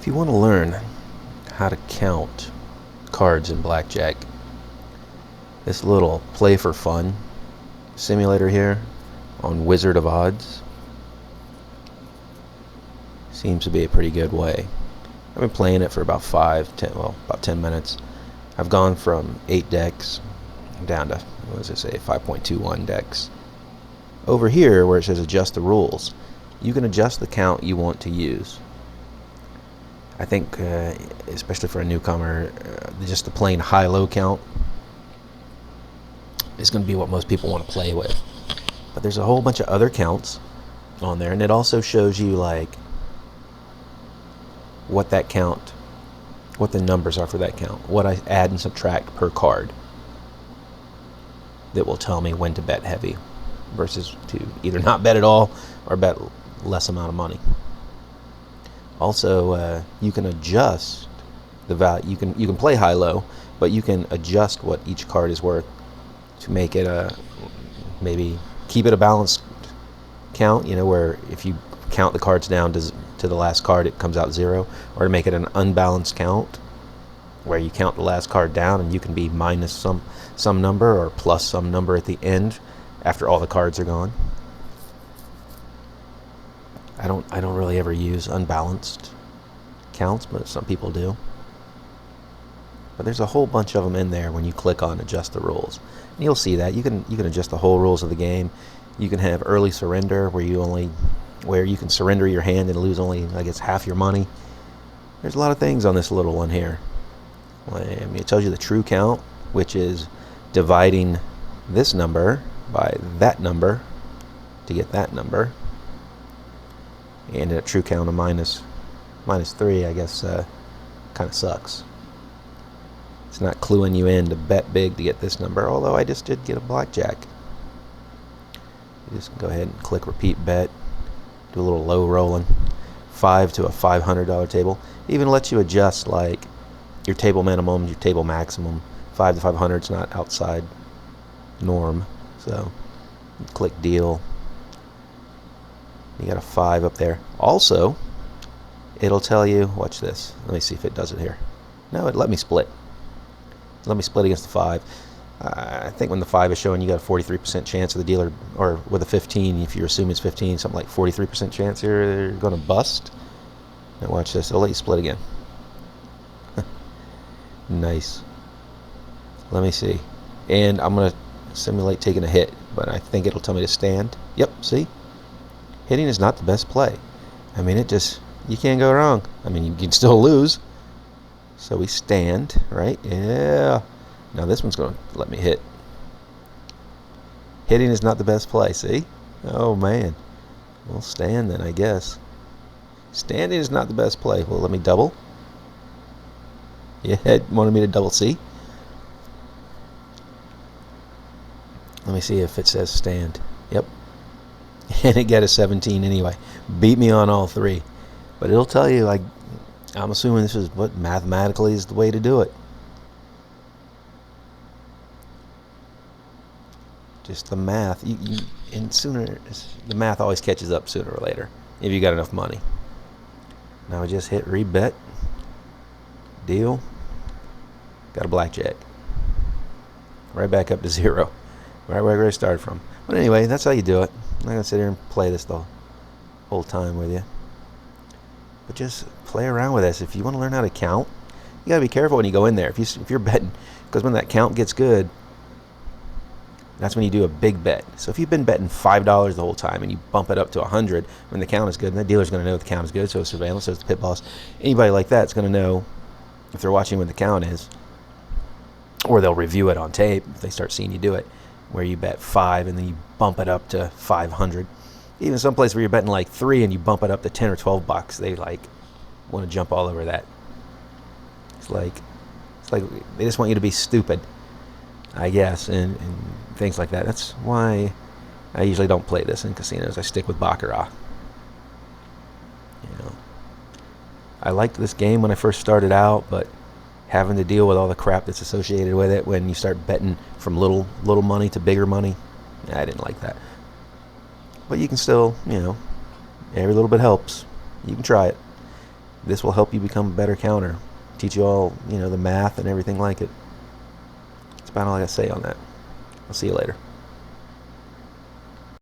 If you want to learn how to count cards in Blackjack, this little play for fun simulator here on Wizard of Odds seems to be a pretty good way. I've been playing it for about 10 minutes. I've gone from 8 decks down to, 5.21 decks. Over here, where it says adjust the rules, you can adjust the count you want to use. I think, especially for a newcomer, just the plain high-low count is going to be what most people want to play with. But there's a whole bunch of other counts on there, and it also shows you like what that count, what the numbers are for that count, what I add and subtract per card. That will tell me when to bet heavy versus to either not bet at all or bet less amount of money. Also, you can adjust the value. You can play high-low, but you can adjust what each card is worth to make it maybe keep it a balanced count. Where if you count the cards down to the last card, it comes out 0, or to make it an unbalanced count, where you count the last card down and you can be minus some number or plus some number at the end after all the cards are gone. I don't really ever use unbalanced counts, but some people do. But there's a whole bunch of them in there when you click on adjust the rules. And you'll see that you can adjust the whole rules of the game. You can have early surrender where you can surrender your hand and lose only, I guess, half your money. There's a lot of things on this little one here. It tells you the true count, which is dividing this number by that number to get that number. And a true count of minus 3, I guess, kind of sucks. It's not cluing you in to bet big to get this number, although I just did get a blackjack. You just go ahead and click repeat bet, do a little low rolling, 5 to a $500 table. Even lets you adjust like your table minimum, your table maximum. 5 to 500 is not outside norm, so click deal. You got a 5 up there. Also, it'll tell you, watch this. Let me see if it does it here. No, it let me split. Let me split against the 5. I think when the 5 is showing, you got a 43% chance of the dealer, or with a 15, if you assume it's 15, something like 43% chance you're going to bust. Now watch this. It'll let you split again. Nice. Let me see. And I'm going to simulate taking a hit, but I think it'll tell me to stand. Yep, see? Hitting is not the best play. You can't go wrong. You can still lose. So we stand, right? Yeah. Now this one's going to let me hit. Hitting is not the best play, see? Oh, man. We'll stand then, I guess. Standing is not the best play. Well, let me double. Yeah, it wanted me to double, see? Let me see if it says stand. Yep. And it got a 17 anyway. Beat me on all 3. But it'll tell you, I'm assuming this is what mathematically is the way to do it. Just the math. The math always catches up sooner or later if you got enough money. Now I just hit rebet. Deal. Got a blackjack. Right back up to 0. Right where I started from. But anyway, that's how you do it. I'm not going to sit here and play this the whole time with you. But just play around with this. If you want to learn how to count, you got to be careful when you go in there. If you're betting, because when that count gets good, that's when you do a big bet. So if you've been betting $5 the whole time and you bump it up to 100 when the count is good, and the dealer's going to know the count is good, so it's surveillance, so it's the pit boss. Anybody like that's going to know if they're watching when the count is, or they'll review it on tape if they start seeing you do it, where you bet 5 and then you bump it up to 500. Even some place where you're betting like 3 and you bump it up to 10 or 12 bucks, they want to jump all over that. It's like they just want you to be stupid, I guess, and things like that. That's why I usually don't play this in casinos. I stick with baccarat. I liked this game when I first started out, but having to deal with all the crap that's associated with it when you start betting from little money to bigger money, I didn't like that. But you can still, every little bit helps. You can try it. This will help you become a better counter. Teach you all, the math and everything like it. That's about all I got to say on that. I'll see you later.